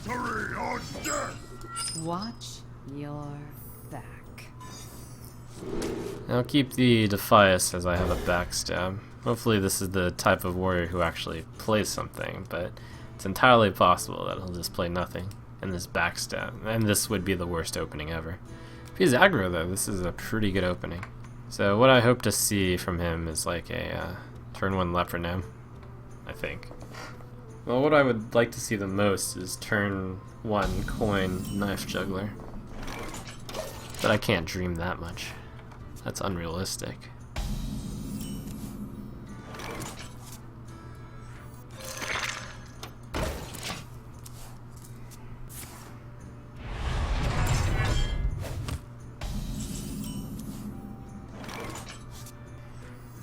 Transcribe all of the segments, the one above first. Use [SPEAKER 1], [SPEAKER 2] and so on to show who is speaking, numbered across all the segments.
[SPEAKER 1] Victory or death!
[SPEAKER 2] Watch your back.
[SPEAKER 3] I'll keep the Defias as I have a backstab. Hopefully this is the type of warrior who actually plays something, but it's entirely possible that he'll just play nothing in this backstab, and this would be the worst opening ever. If he's aggro though, this is a pretty good opening. So what I hope to see from him is like a turn 1 Lepronym, I think. Well, what I would like to see the most is turn 1 Coin Knife Juggler. But I can't dream that much. That's unrealistic.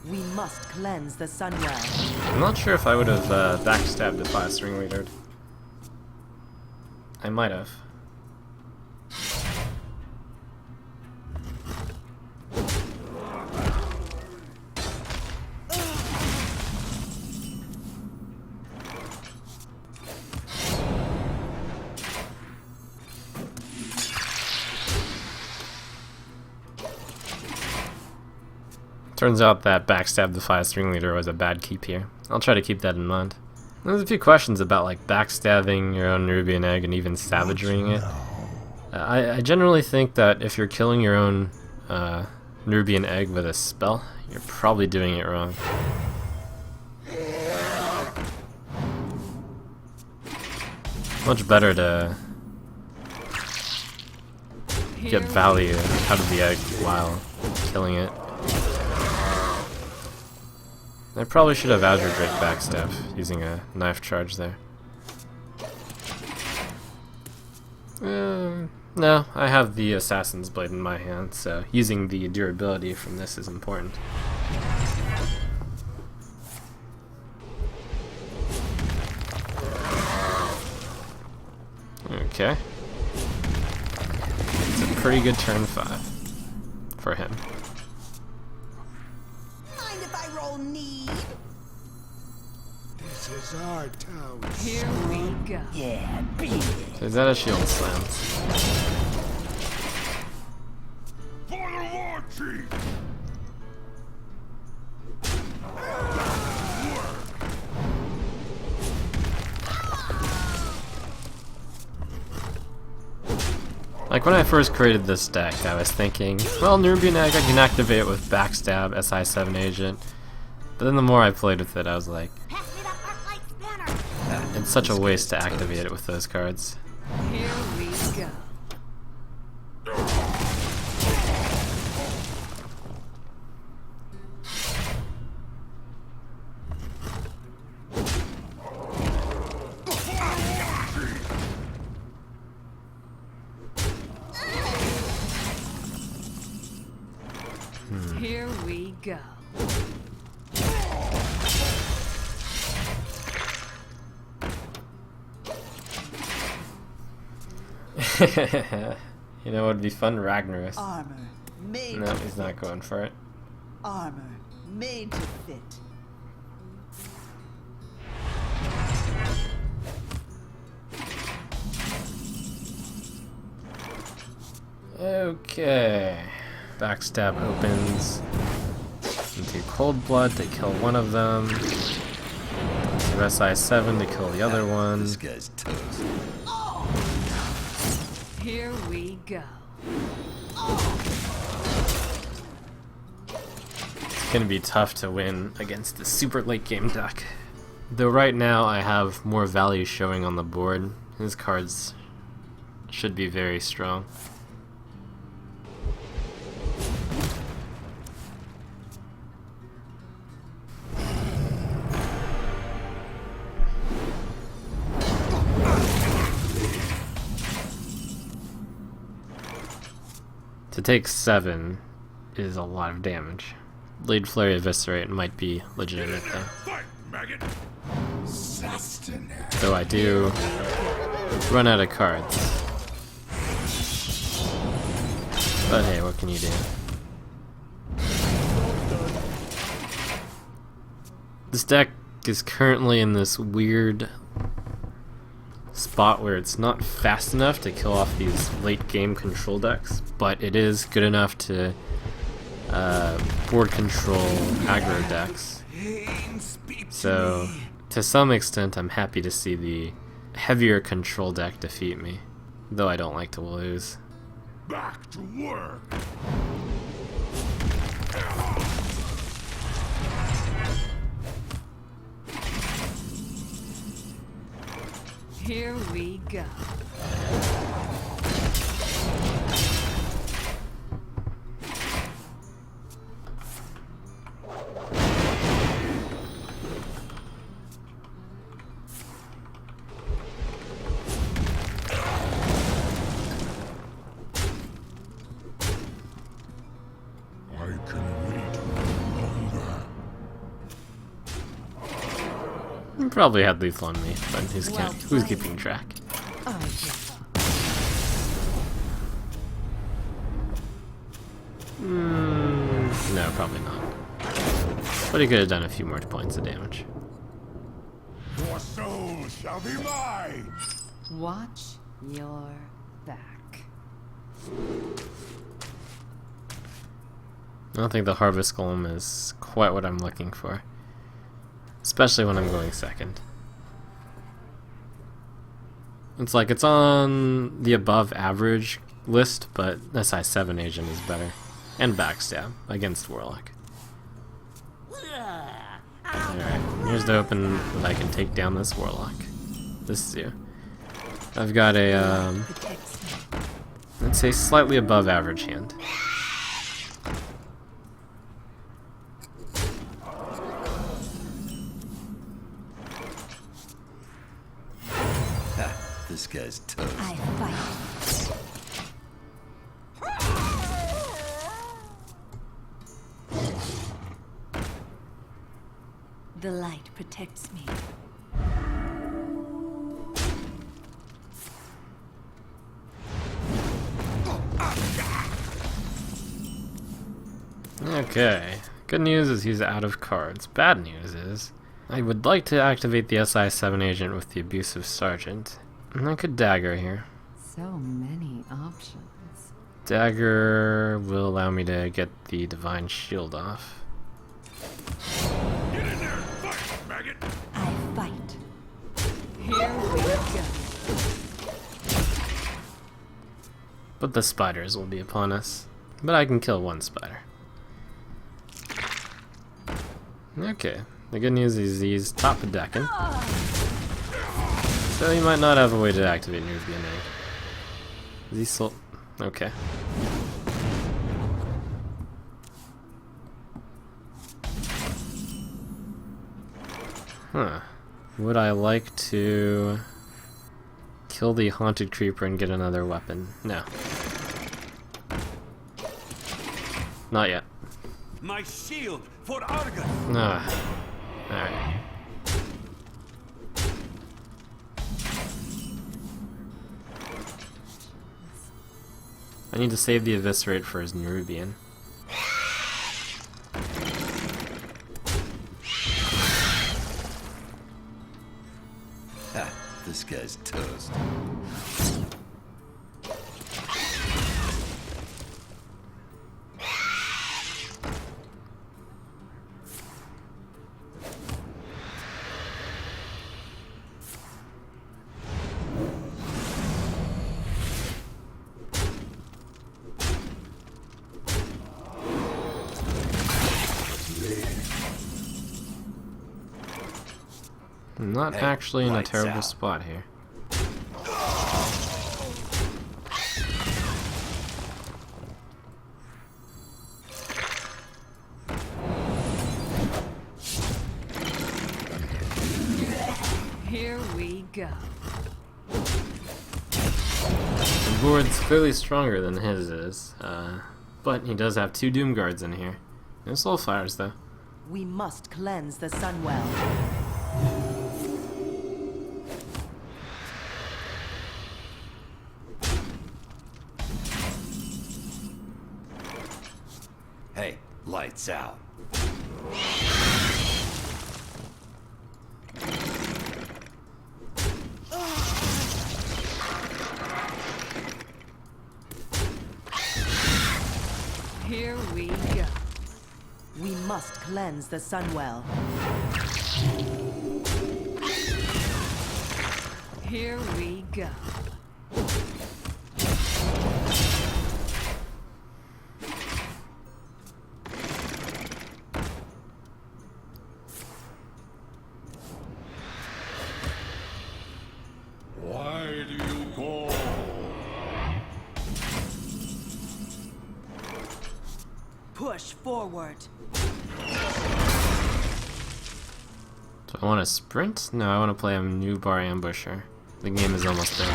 [SPEAKER 2] We must cleanse the Sunwell.
[SPEAKER 3] I'm not sure if I would have backstabbed the 5 Ringleader. I might have. Turns out that backstab the 5 Ringleader was a bad keep here. I'll try to keep that in mind. There's a few questions about like backstabbing your own Nerubian Egg and even savagerying it. I generally think that if you're killing your own Nerubian Egg with a spell, you're probably doing it wrong. Much better to get value out of the egg while killing it. I probably should have Azure Drake backstab using a knife charge there. No, I have the Assassin's Blade in my hand, so using the durability from this is important. Okay. It's a pretty good turn 5 for him.
[SPEAKER 4] Mind if I roll need?
[SPEAKER 1] This is our town.
[SPEAKER 2] Here we go.
[SPEAKER 4] Yeah, beat it.
[SPEAKER 3] So is that a shield slam?
[SPEAKER 1] For the War Chief!
[SPEAKER 3] Like when I first created this deck, I was thinking, well, Nerubian Egg I can activate it with Backstab, SI7 Agent. But then the more I played with it, I was like,
[SPEAKER 4] Pass me that Arclight spanner.
[SPEAKER 3] it's such a waste to activate it with those cards.
[SPEAKER 2] Here we go. Here we go.
[SPEAKER 3] You know what would be fun? Ragnaros.
[SPEAKER 4] Armor made
[SPEAKER 3] No,
[SPEAKER 4] to
[SPEAKER 3] he's not going for it.
[SPEAKER 4] armor made to fit.
[SPEAKER 3] Okay. Backstab opens into Cold Blood to kill one of them. To SI7 to kill the other one.
[SPEAKER 1] This guy's toast.
[SPEAKER 2] Here we go.
[SPEAKER 3] It's gonna be tough to win against the super late game deck. Though right now I have more value showing on the board. His cards should be very strong. To take 7 is a lot of damage. Blade Flurry Eviscerate might be legitimate though.
[SPEAKER 1] Fight, maggot! Sustenance.
[SPEAKER 3] Though I do run out of cards. But hey, what can you do? This deck is currently in this weird spot where it's not fast enough to kill off these late game control decks, but it is good enough to board control aggro decks. So to some extent I'm happy to see the heavier control deck defeat me, though I don't like to lose.
[SPEAKER 1] Back to work.
[SPEAKER 2] Here we go.
[SPEAKER 1] I can wait longer.
[SPEAKER 3] You probably had lethal on me, but who's keeping track? No, probably not. But he could have done a few more points of damage.
[SPEAKER 1] Your soul shall be mine.
[SPEAKER 2] Watch your back.
[SPEAKER 3] I don't think the Harvest Golem is quite what I'm looking for. Especially when I'm going second. It's like it's on the above average list, but SI7 agent is better. And backstab against Warlock. Alright, here's the open that I can take down this Warlock. This is you. I've got a, let's say slightly above average hand.
[SPEAKER 5] This guy's toast.
[SPEAKER 4] I fight. The light protects me.
[SPEAKER 3] Okay. Good news is he's out of cards. Bad news is I would like to activate the SI7 agent with the Abusive Sergeant. And I could dagger here.
[SPEAKER 2] So many options.
[SPEAKER 3] Dagger will allow me to get the Divine Shield off.
[SPEAKER 1] Get in there and fight, maggot.
[SPEAKER 4] I fight.
[SPEAKER 2] Here we go.
[SPEAKER 3] But the spiders will be upon us. But I can kill one spider. Okay. The good news is he's top of decking. So he might not have a way to activate Nubian Egg. Is he still... Okay. Huh. Would I like to kill the Haunted Creeper and get another weapon? No. Not yet.
[SPEAKER 5] My shield for Argus.
[SPEAKER 3] Alright. I need to save the Eviscerate for his Nerubian.
[SPEAKER 5] Ha, this guy's toast.
[SPEAKER 3] I'm not actually in a
[SPEAKER 5] lights
[SPEAKER 3] terrible
[SPEAKER 5] out.
[SPEAKER 3] spot here.
[SPEAKER 2] Here we go.
[SPEAKER 3] The board's clearly stronger than his is, but he does have 2 Doom Guards in here. No Soulfires though.
[SPEAKER 4] We must cleanse the Sunwell.
[SPEAKER 5] Hey, lights out.
[SPEAKER 2] go.
[SPEAKER 4] We must cleanse the Sunwell.
[SPEAKER 2] Here we go.
[SPEAKER 1] Why do you call?
[SPEAKER 4] Push forward.
[SPEAKER 3] Do I want to sprint? No, I want to play a new bar ambusher. The game is almost over.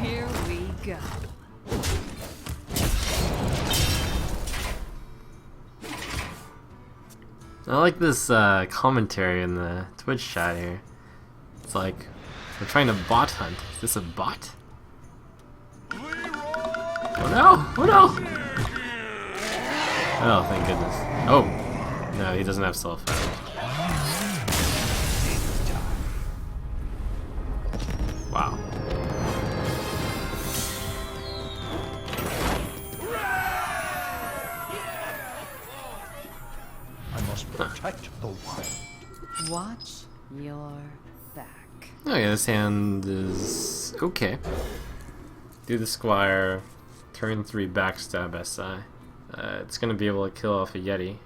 [SPEAKER 2] Here we go.
[SPEAKER 3] I like this commentary in the Twitch chat here. It's like, we're trying to bot hunt. Is this a bot? Oh no! Oh no! Oh, thank goodness. Oh! No, he doesn't have self. Wow.
[SPEAKER 1] I must protect the wild.
[SPEAKER 2] Watch your back.
[SPEAKER 3] Okay, this hand is okay. Do the Squire, turn 3 backstab SI. It's gonna be able to kill off a Yeti.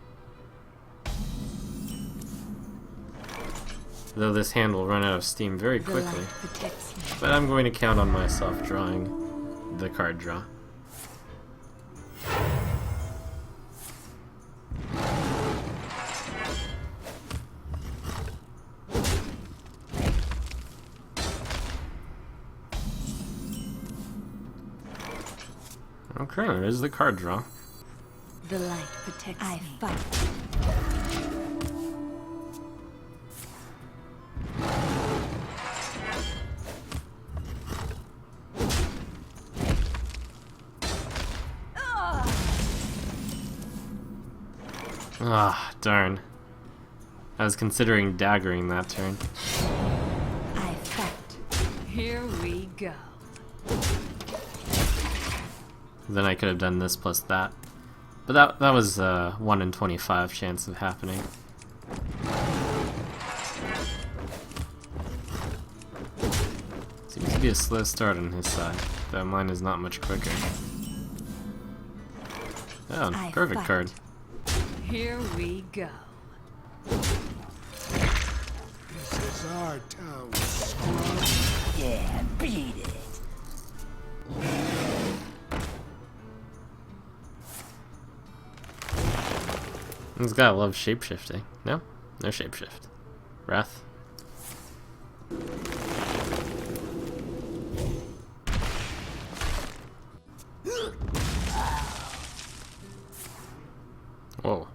[SPEAKER 3] Though this hand will run out of steam very
[SPEAKER 4] The
[SPEAKER 3] quickly.
[SPEAKER 4] light protects me.
[SPEAKER 3] But I'm going to count on myself drawing the card draw. Okay, there's the card draw.
[SPEAKER 4] The light protects me. I fight.
[SPEAKER 3] Ah, darn. I was considering daggering that turn.
[SPEAKER 4] I fight.
[SPEAKER 2] Here we go.
[SPEAKER 3] Then I could have done this plus that. But that was a 1 in 25 chance of happening. Seems to be a slow start on his side, though mine is not much quicker. Oh,
[SPEAKER 4] I
[SPEAKER 3] perfect
[SPEAKER 4] fight.
[SPEAKER 3] card.
[SPEAKER 2] Here we go.
[SPEAKER 1] This is our town.
[SPEAKER 4] Yeah, beat it.
[SPEAKER 3] This guy loves shapeshifting. No? No shapeshift. Wrath. Whoa.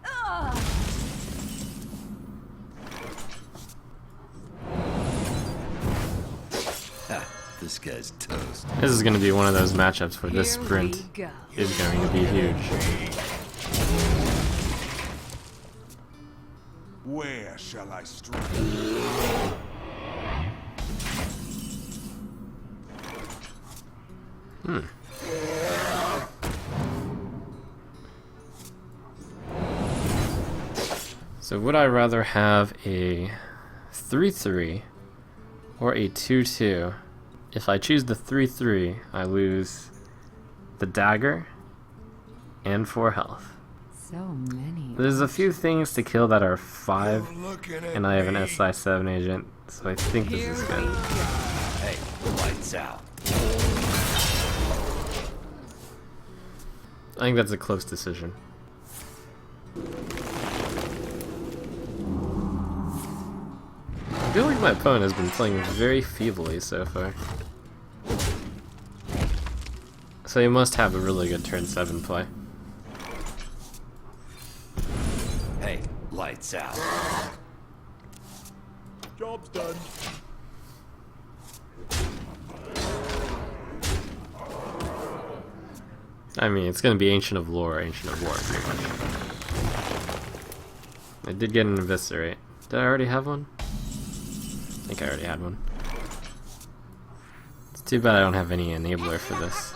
[SPEAKER 5] Ha, this guy's toast.
[SPEAKER 3] This is going to be one of those matchups where this
[SPEAKER 2] Here
[SPEAKER 3] sprint
[SPEAKER 2] we go.
[SPEAKER 3] is going to be huge.
[SPEAKER 1] Where shall I strike?
[SPEAKER 3] So would I rather have a 3-3 or a 2-2? If I choose the 3-3, I lose the dagger and 4 health.
[SPEAKER 2] So many.
[SPEAKER 3] There's a few things to kill that are 5,
[SPEAKER 1] You're looking at
[SPEAKER 3] and I have an
[SPEAKER 1] me.
[SPEAKER 3] SI7 agent, so I think this
[SPEAKER 2] Here
[SPEAKER 3] is
[SPEAKER 2] we
[SPEAKER 3] good.
[SPEAKER 2] go.
[SPEAKER 5] Hey, lights out.
[SPEAKER 3] I think that's a close decision. I feel like my opponent has been playing very feebly so far. So he must have a really good turn 7 play.
[SPEAKER 5] Hey, lights out.
[SPEAKER 1] Job's done.
[SPEAKER 3] I mean, it's gonna be Ancient of Lore, Ancient of War, pretty much. I did get an eviscerate. Did I already have one? I think I already had one. It's too bad I don't have any enabler for this.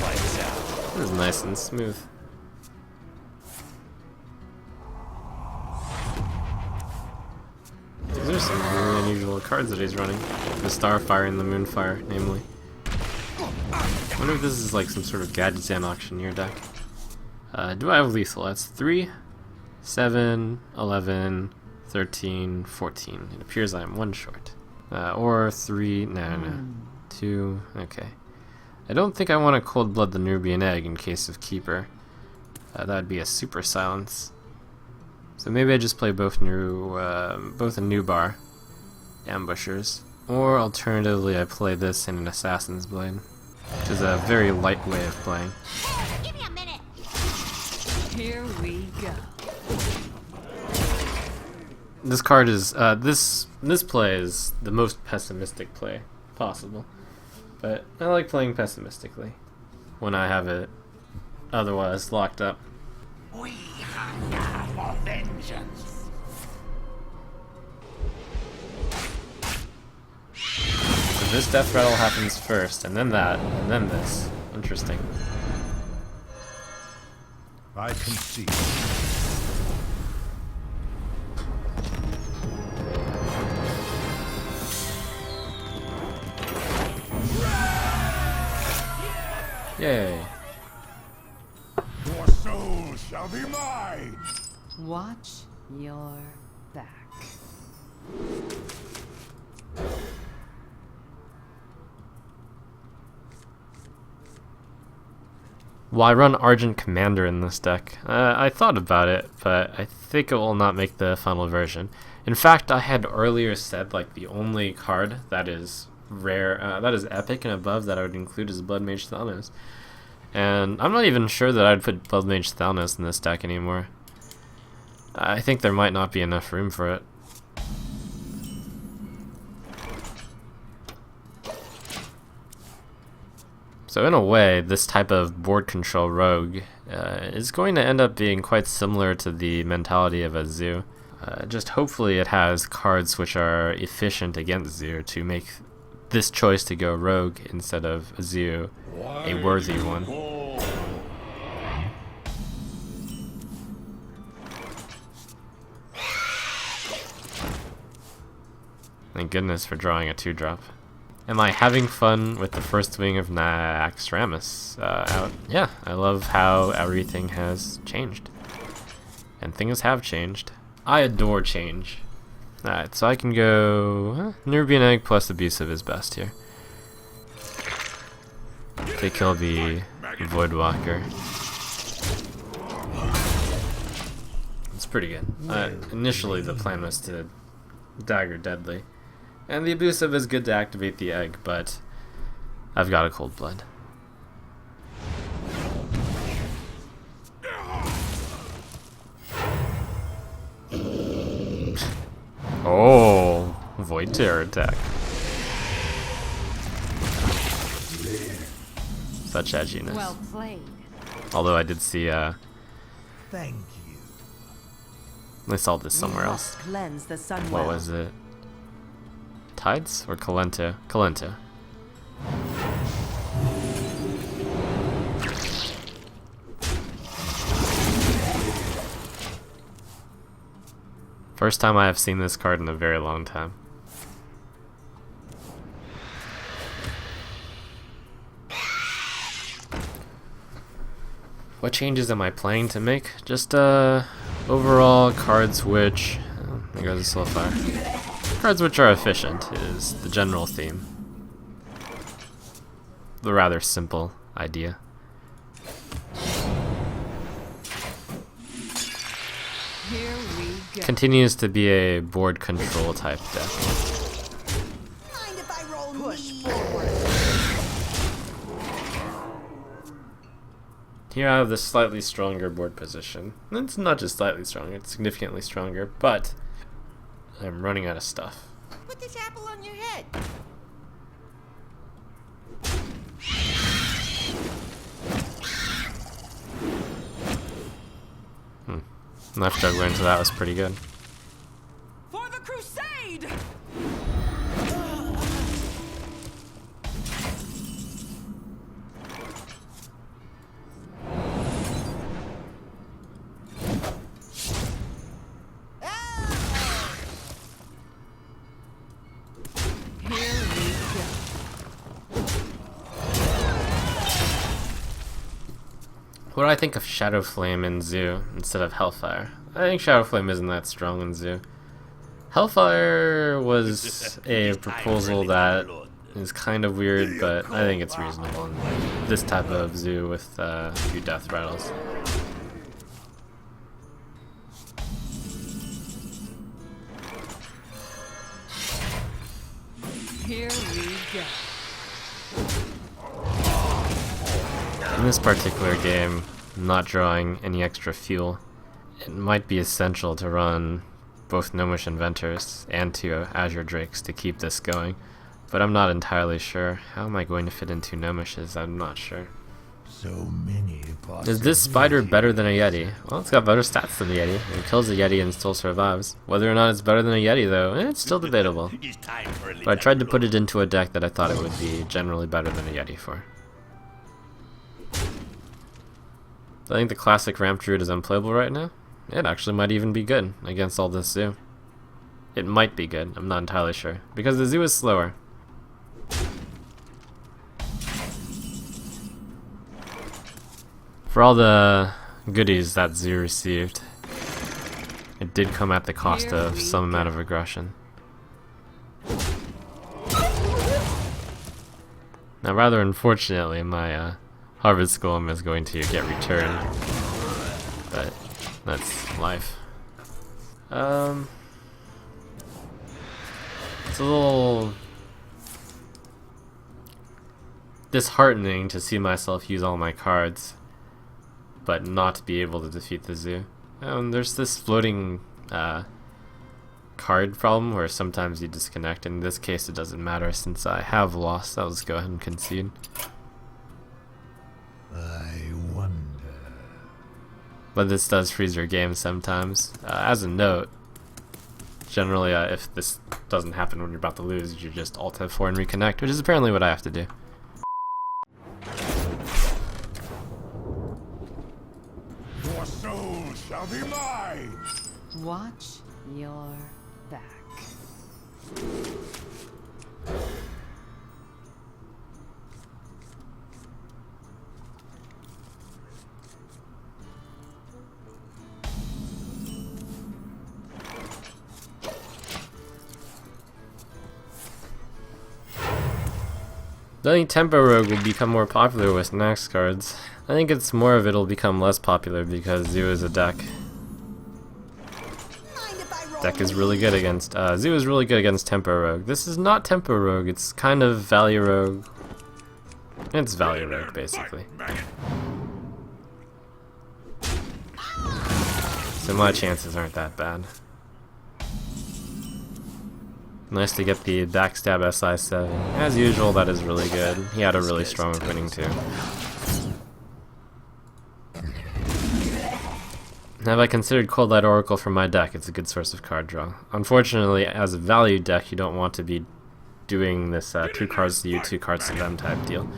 [SPEAKER 5] Lights out.
[SPEAKER 3] This is nice and smooth. These are some really unusual cards that he's running. The Starfire and the Moonfire, namely. I wonder if this is like some sort of Gadgetzan auctioneer deck. Do I have lethal? That's 3, 7, 11, 13, 14. It appears I am 1 short. Or 3, no. 2, okay. I don't think I want to Cold Blood the Nubian Egg in case of Keeper. That would be a super silence. So maybe I just play both a Nubar Ambushers. Or alternatively I play this in an Assassin's Blade, which is a very light way of playing.
[SPEAKER 6] Give me a minute.
[SPEAKER 2] Here we go.
[SPEAKER 3] This card is this play is the most pessimistic play possible, but I like playing pessimistically when I have it otherwise locked up.
[SPEAKER 1] We hunger for vengeance.
[SPEAKER 3] So this death rattle happens first, and then that, and then this. Interesting.
[SPEAKER 1] I can see.
[SPEAKER 3] Yay.
[SPEAKER 1] Your soul shall be mine.
[SPEAKER 2] Watch your back.
[SPEAKER 3] Well, I run Argent Commander in this deck. I thought about it, but I think it will not make the final version. In fact, I had earlier said like the only card that is rare, that is epic and above that I would include is Blood Mage Thalnos. And I'm not even sure that I'd put Blood Mage Thalnos in this deck anymore. I think there might not be enough room for it. So in a way, this type of board control rogue is going to end up being quite similar to the mentality of a zoo. Just hopefully it has cards which are efficient against zoo to make this choice to go rogue instead of a zoo a worthy one. Thank goodness for drawing a 2-drop. Am I having fun with the first wing of Nax out? Yeah, I love how everything has changed. And things have changed. I adore change. Alright, so I can go Nubian Egg plus Abusive is best here. To kill the Voidwalker. It's pretty good. Initially the plan was to Dagger Deadly. And the Abusive is good to activate the egg, but I've got a Cold Blood. Oh, Void Terror attack. Such edginess.
[SPEAKER 2] Well played.
[SPEAKER 3] Although I did see,
[SPEAKER 1] Thank you.
[SPEAKER 3] I saw this somewhere
[SPEAKER 4] We
[SPEAKER 3] else.
[SPEAKER 4] must cleanse the Sunwell.
[SPEAKER 3] What was it? Tides or Kalento? Kalento. First time I have seen this card in a very long time. What changes am I planning to make? Just overall cards which... Oh, there goes the Soulfire. Cards which are efficient is the general theme. The rather simple idea.
[SPEAKER 2] Here we go.
[SPEAKER 3] Continues to be a board control type deck.
[SPEAKER 6] Mind if I roll
[SPEAKER 4] Push
[SPEAKER 6] me?
[SPEAKER 4] forward.
[SPEAKER 3] Here I have the slightly stronger board position. And it's not just slightly stronger, it's significantly stronger, but I'm running out of stuff.
[SPEAKER 6] Put this apple on your head.
[SPEAKER 3] Left juggler into that was pretty good.
[SPEAKER 2] For the crusade! Here we go.
[SPEAKER 3] What do I think of Shadow Flame in Zoo instead of Hellfire? I think Shadow Flame isn't that strong in Zoo. Hellfire was a proposal that is kind of weird, but I think it's reasonable in this type of Zoo with a few death rattles.
[SPEAKER 2] Here we go.
[SPEAKER 3] In this particular game, not drawing any extra fuel, it might be essential to run both Gnomish Inventors and 2 Azure Drakes to keep this going, but I'm not entirely sure. How am I going to fit in 2 Gnomishes? I'm not sure.
[SPEAKER 1] So many
[SPEAKER 3] Is this spider better than a Yeti? Well, it's got better stats than a Yeti. It kills a Yeti and still survives. Whether or not it's better than a Yeti, though, it's still debatable. But I tried to put it into a deck that I thought it would be generally better than a Yeti for. I think the classic Ramp Druid is unplayable right now. It actually might even be good against all this Zoo. It might be good, I'm not entirely sure. Because the Zoo is slower. For all the goodies that Zoo received, it did come at the cost of some amount of aggression. Now, rather unfortunately, my Harvest Golem is going to get returned, but that's life. It's a little disheartening to see myself use all my cards, but not be able to defeat the Zoo. There's this floating card problem where sometimes you disconnect. In this case, it doesn't matter since I have lost. I'll just go ahead and concede.
[SPEAKER 1] I wonder.
[SPEAKER 3] But this does freeze your game sometimes. As a note, generally if this doesn't happen when you're about to lose, you just Alt F4 and reconnect, which is apparently what I have to do.
[SPEAKER 1] Your soul shall be mine.
[SPEAKER 2] Watch your back.
[SPEAKER 3] I think Tempo Rogue will become more popular with Nax cards. I think it's more of it'll become less popular because Zoo is a deck. Deck is really good against Zoo is really good against Tempo Rogue. This is not Tempo Rogue, it's kind of Value Rogue. It's Value Rogue basically. So my chances aren't that bad. Nice to get the backstab SI7. As usual, that is really good. He had a really strong opening too. Have I considered Cold Light Oracle for my deck? It's a good source of card draw. Unfortunately, as a value deck, you don't want to be doing this 2 cards to you, 2 cards to them type deal.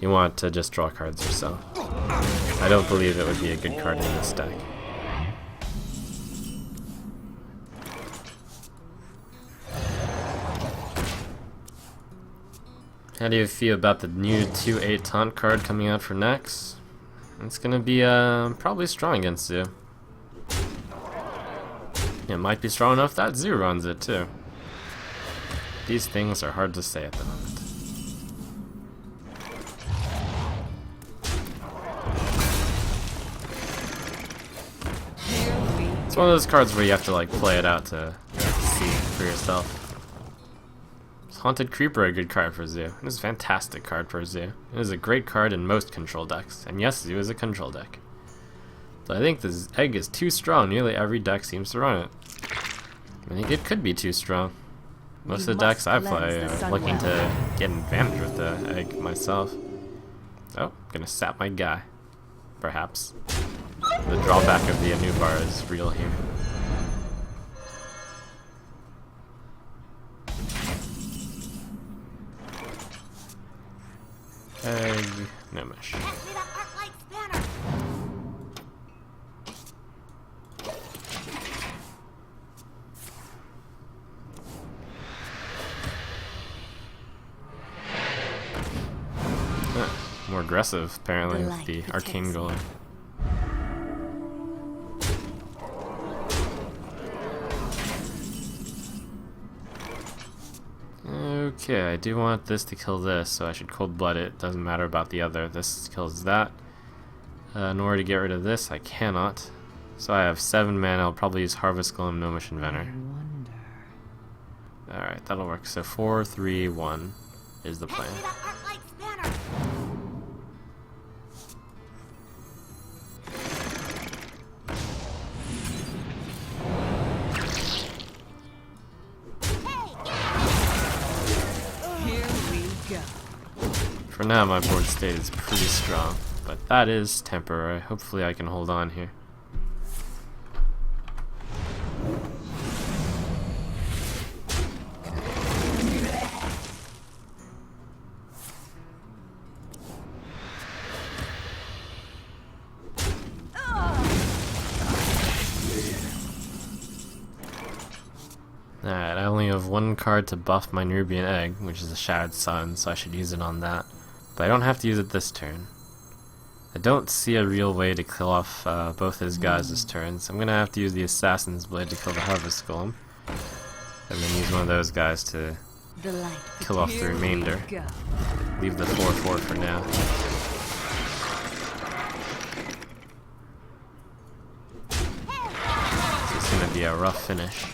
[SPEAKER 3] You want to just draw cards yourself. I don't believe it would be a good card in this deck. How do you feel about the new 2/8 taunt card coming out for Nax? It's gonna be probably strong against Zoo. It might be strong enough that Zoo runs it too. These things are hard to say at the moment. It's one of those cards where you have to like play it out to see for yourself. Haunted Creeper, a good card for Zoo. It is a fantastic card for Zoo. It is a great card in most control decks. And yes, Zoo is a control deck. But I think this egg is too strong. Nearly every deck seems to run it. I think it could be too strong. Most of the decks I play are looking to get an advantage with the egg myself. Oh, gonna sap my guy. Perhaps. the drawback of the Anubar is real here. Egg, no mesh.
[SPEAKER 6] Pass me that arc light spanner.
[SPEAKER 3] More aggressive, apparently,
[SPEAKER 4] The
[SPEAKER 3] with
[SPEAKER 4] light
[SPEAKER 3] the
[SPEAKER 4] protects
[SPEAKER 3] arcane
[SPEAKER 4] me.
[SPEAKER 3] golem. Okay, I do want this to kill this, so I should cold blood it. Doesn't matter about the other. This kills that. In order to get rid of this, I cannot. So I have 7 mana. I'll probably use Harvest Golem, Gnomish Inventor. Alright, that'll work. So 4, 3, 1 is the plan.
[SPEAKER 6] Pass me that arc light spanner.
[SPEAKER 2] Here we go.
[SPEAKER 3] For now, my board state is pretty strong, but that is temporary. Hopefully I can hold on here. Alright, I only have 1 card to buff my Nerubian Egg, which is a Shattered Sun, so I should use it on that. But I don't have to use it this turn. I don't see a real way to kill off both his guys this turn, so I'm going to have to use the Assassin's Blade to kill the Harvest Golem. And then use one of those guys to
[SPEAKER 4] The light.
[SPEAKER 3] kill off the
[SPEAKER 2] Here
[SPEAKER 3] remainder.
[SPEAKER 2] we go.
[SPEAKER 3] Leave the 4/4 for now. So it's going to be a rough finish.